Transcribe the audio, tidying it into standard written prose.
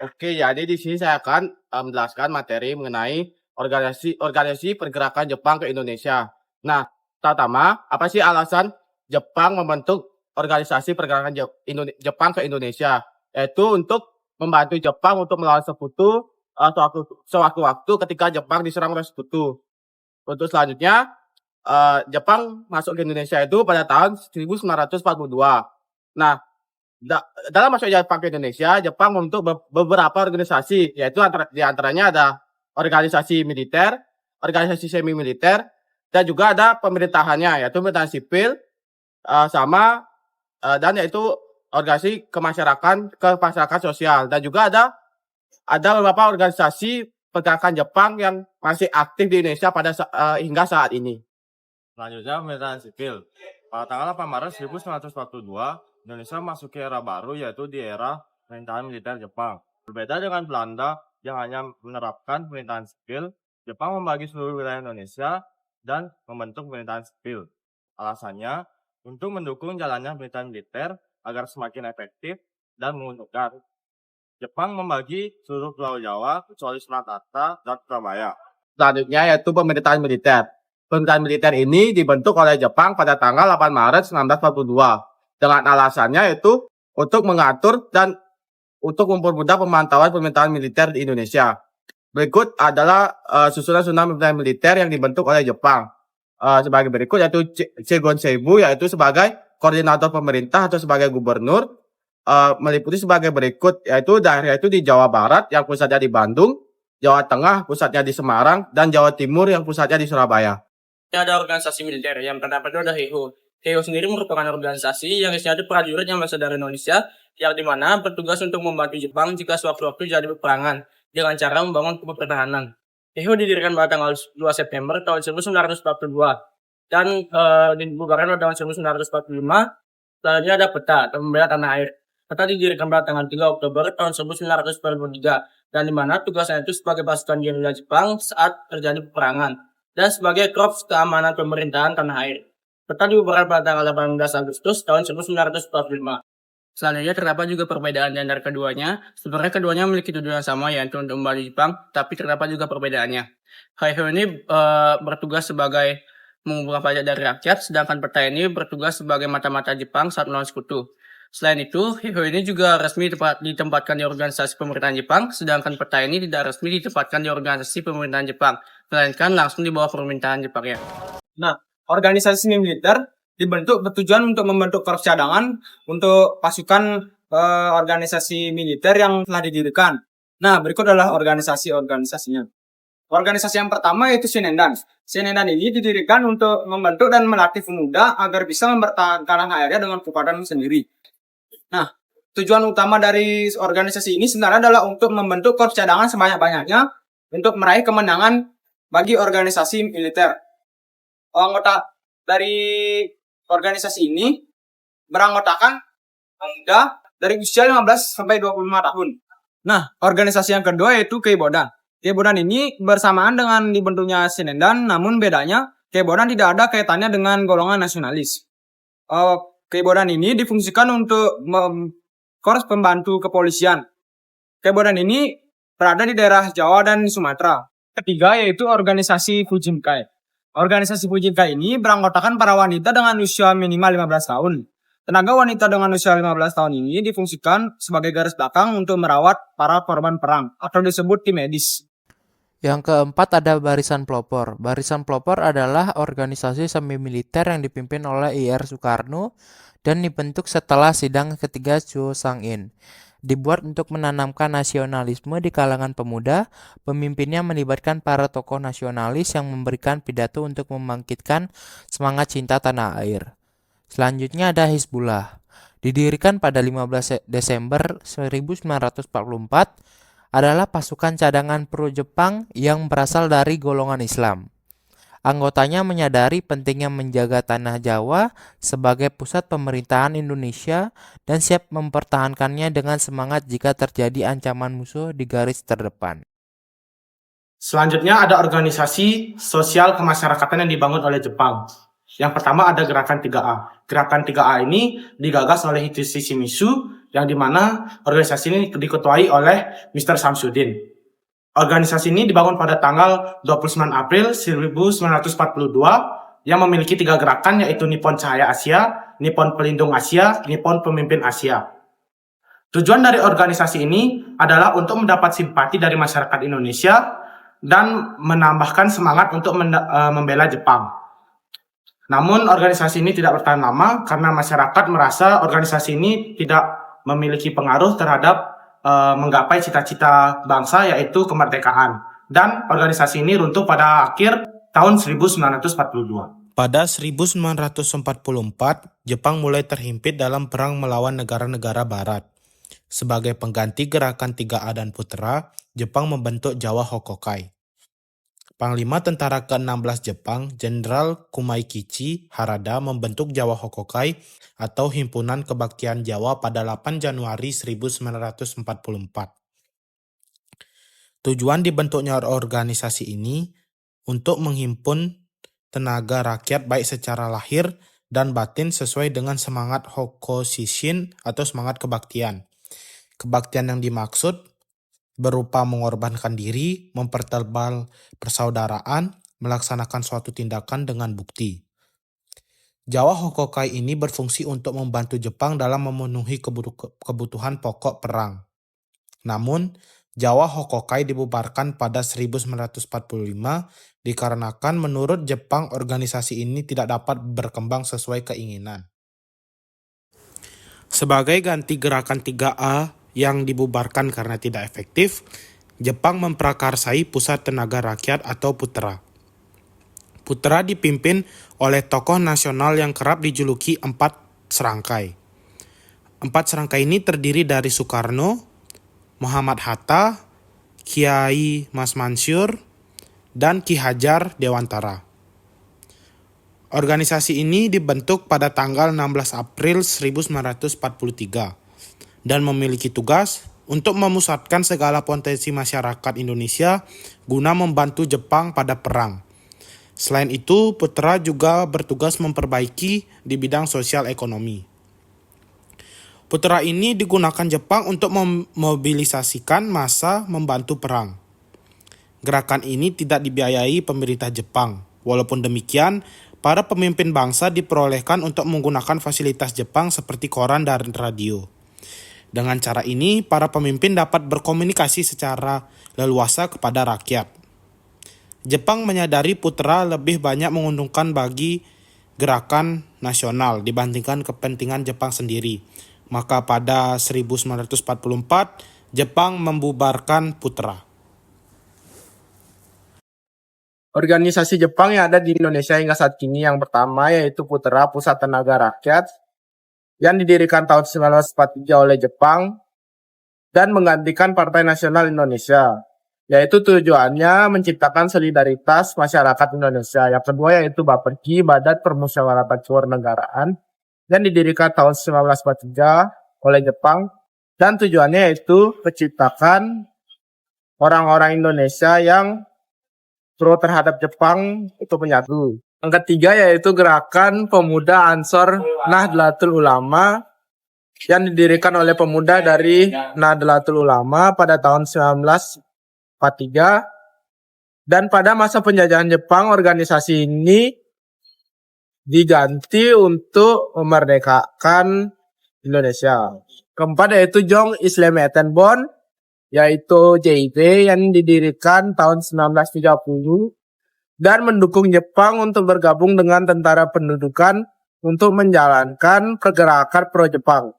Oke, jadi di sini saya akan menjelaskan materi mengenai organisasi pergerakan Jepang ke Indonesia. Nah, pertama, apa sih alasan Jepang membentuk organisasi pergerakan Jepang ke Indonesia? Yaitu untuk membantu Jepang untuk melawan sekutu sewaktu-waktu ketika Jepang diserang oleh sekutu. Untuk selanjutnya, Jepang masuk ke Indonesia itu pada tahun 1942. Nah, dalam masuk Jepang ke Indonesia, Jepang membentuk beberapa organisasi, yaitu di antaranya ada organisasi militer, organisasi semi militer, dan juga ada pemerintahannya, yaitu pemerintahan sipil, dan yaitu organisasi ke masyarakat sosial, dan juga ada beberapa organisasi pergerakan Jepang yang masih aktif di Indonesia hingga saat ini. Selanjutnya, pemerintahan sipil. Pada tanggal 8 Maret 1942, Indonesia memasuki era baru, yaitu di era pemerintahan militer Jepang. Berbeda dengan Belanda yang hanya menerapkan pemerintahan sipil, Jepang membagi seluruh wilayah Indonesia dan membentuk pemerintahan sipil. Alasannya, untuk mendukung jalannya pemerintahan militer agar semakin efektif dan menguntungkan. Jepang membagi seluruh Pulau Jawa kecuali Surakarta dan Surabaya. Selanjutnya yaitu pemerintahan militer. Pemerintahan militer ini dibentuk oleh Jepang pada tanggal 8 Maret 1942 dengan alasannya yaitu untuk mengatur dan untuk mempermudah pemantauan pemerintahan militer di Indonesia. Berikut adalah susunan pemerintahan militer yang dibentuk oleh Jepang. Sebagai berikut yaitu Seigon Seibu, yaitu sebagai koordinator pemerintah atau sebagai gubernur, meliputi sebagai berikut, yaitu daerah itu di Jawa Barat yang pusatnya di Bandung, Jawa Tengah pusatnya di Semarang, dan Jawa Timur yang pusatnya di Surabaya. Ada organisasi militer yang pertama itu ada HEHO. HEHO sendiri merupakan organisasi yang isinya ada prajurit yang berasal dari Indonesia, yang dimana bertugas untuk membantu Jepang jika sewaktu-waktu jadi peperangan dengan cara membangun pertahanan. HEHO didirikan pada tanggal 2 September tahun 1942 dan dibubarkan pada tahun 1945. Selanjutnya ada PETA, Pembela Tanah Air. PETA didirikan pada tanggal 3 Oktober tahun 1943 dan dimana tugasnya itu sebagai pasukan gerilya Jepang saat terjadi peperangan dan sebagai korps keamanan pemerintahan tanah air. PETA dibubarkan pada tanggal 18 Agustus tahun 1945. Selanjutnya terdapat juga perbedaan di antara keduanya. Sebenarnya keduanya memiliki tujuan yang sama, yaitu untuk membantu Jepang, tapi terdapat juga perbedaannya. HEHO ini bertugas sebagai mengumpulkan pajak dari rakyat, sedangkan PETA ini bertugas sebagai mata-mata Jepang saat melawan sekutu. Selain itu, HEHO ini juga resmi ditempatkan di organisasi pemerintahan Jepang, sedangkan PETA ini tidak resmi ditempatkan di organisasi pemerintahan Jepang, melainkan langsung di bawah pemerintahan Jepang ya. Nah, organisasi militer dibentuk bertujuan untuk membentuk korps cadangan untuk pasukan organisasi militer yang telah didirikan. Nah, berikut adalah organisasinya. Organisasi yang pertama yaitu Shinendan. Shinendan ini didirikan untuk membentuk dan melatih pemuda agar bisa mempertahankan tanah airnya dengan kekuatan sendiri. Nah, tujuan utama dari organisasi ini sebenarnya adalah untuk membentuk korps cadangan sebanyak-banyaknya untuk meraih kemenangan bagi organisasi militer. Anggota dari organisasi ini beranggotakan pemuda dari usia 15 sampai 25 tahun. Nah, organisasi yang kedua yaitu Keibodan. Keibodan ini bersamaan dengan dibentuknya Shinendan, namun bedanya Keibodan tidak ada kaitannya dengan golongan nasionalis. Keibodan ini difungsikan untuk korps pembantu kepolisian. Keibodan ini berada di daerah Jawa dan Sumatera. Ketiga yaitu organisasi Fujinkai. Organisasi Fujinkai ini beranggotakan para wanita dengan usia minimal 15 tahun. Tenaga wanita dengan usia 15 tahun ini difungsikan sebagai garis belakang untuk merawat para korban perang atau disebut tim medis. Yang keempat ada Barisan Pelopor. Barisan Pelopor adalah organisasi semi militer yang dipimpin oleh IR Soekarno dan dibentuk setelah sidang ketiga Chu Sang-in. Dibuat untuk menanamkan nasionalisme di kalangan pemuda, pemimpinnya melibatkan para tokoh nasionalis yang memberikan pidato untuk membangkitkan semangat cinta tanah air. Selanjutnya ada Hizbullah. Didirikan pada 15 Desember 1944, adalah pasukan cadangan pro-Jepang yang berasal dari golongan Islam. Anggotanya menyadari pentingnya menjaga tanah Jawa sebagai pusat pemerintahan Indonesia dan siap mempertahankannya dengan semangat jika terjadi ancaman musuh di garis terdepan. Selanjutnya ada organisasi sosial kemasyarakatan yang dibangun oleh Jepang. Yang pertama ada Gerakan 3A. Gerakan 3A ini digagas oleh Hideyoshi Shimizu yang dimana organisasi ini diketuai oleh Mr. Samsudin. Organisasi ini dibangun pada tanggal 29 April 1942 yang memiliki 3 gerakan, yaitu Nippon Cahaya Asia, Nippon Pelindung Asia, Nippon Pemimpin Asia. Tujuan dari organisasi ini adalah untuk mendapat simpati dari masyarakat Indonesia dan menambahkan semangat untuk membela Jepang. Namun organisasi ini tidak bertahan lama karena masyarakat merasa organisasi ini tidak memiliki pengaruh terhadap menggapai cita-cita bangsa, yaitu kemerdekaan. Dan organisasi ini runtuh pada akhir tahun 1942. Pada 1944, Jepang mulai terhimpit dalam perang melawan negara-negara barat. Sebagai pengganti gerakan 3A dan Putra, Jepang membentuk Jawa Hokokai. Panglima Tentara ke-16 Jepang, Jenderal Kumaikichi Harada membentuk Jawa Hokokai atau Himpunan Kebaktian Jawa pada 8 Januari 1944. Tujuan dibentuknya organisasi ini untuk menghimpun tenaga rakyat baik secara lahir dan batin sesuai dengan semangat Hokoshishin atau semangat kebaktian. Kebaktian yang dimaksud berupa mengorbankan diri, mempertebal persaudaraan, melaksanakan suatu tindakan dengan bukti. Jawa Hokokai ini berfungsi untuk membantu Jepang dalam memenuhi kebutuhan pokok perang. Namun, Jawa Hokokai dibubarkan pada 1945 dikarenakan menurut Jepang organisasi ini tidak dapat berkembang sesuai keinginan. Sebagai ganti gerakan 3A yang dibubarkan karena tidak efektif, Jepang memprakarsai Pusat Tenaga Rakyat atau Putra. Putra dipimpin oleh tokoh nasional yang kerap dijuluki 4 serangkai. 4 serangkai ini terdiri dari Soekarno, Muhammad Hatta, Kiai Mas Mansur, dan Ki Hajar Dewantara. Organisasi ini dibentuk pada tanggal 16 April 1943 dan memiliki tugas untuk memusatkan segala potensi masyarakat Indonesia guna membantu Jepang pada perang. Selain itu, Putra juga bertugas memperbaiki di bidang sosial ekonomi. Putra ini digunakan Jepang untuk memobilisasikan massa membantu perang. Gerakan ini tidak dibiayai pemerintah Jepang. Walaupun demikian, para pemimpin bangsa diperolehkan untuk menggunakan fasilitas Jepang seperti koran dan radio. Dengan cara ini, para pemimpin dapat berkomunikasi secara leluasa kepada rakyat. Jepang menyadari Putra lebih banyak menguntungkan bagi gerakan nasional dibandingkan kepentingan Jepang sendiri. Maka pada 1944, Jepang membubarkan Putra. Organisasi Jepang yang ada di Indonesia hingga saat kini yang pertama yaitu Putra Pusat Tenaga Rakyat yang didirikan tahun 1943 oleh Jepang dan menggantikan Partai Nasional Indonesia, yaitu tujuannya menciptakan solidaritas masyarakat Indonesia. Yang kedua yaitu Bapperki, Badan Permusyawaratan Kewarganegaraan, yang didirikan tahun 1943 oleh Jepang dan tujuannya yaitu menciptakan orang-orang Indonesia yang pro terhadap Jepang itu menyatu. Yang ketiga yaitu Gerakan Pemuda Ansor Nahdlatul Ulama yang didirikan oleh pemuda dari Nahdlatul Ulama pada tahun 1943. Dan pada masa penjajahan Jepang, organisasi ini diganti untuk memerdekakan Indonesia. Keempat yaitu Jong Islam Etenbon, yaitu JIT yang didirikan tahun 1930 dan mendukung Jepang untuk bergabung dengan tentara pendudukan untuk menjalankan pergerakan pro-Jepang.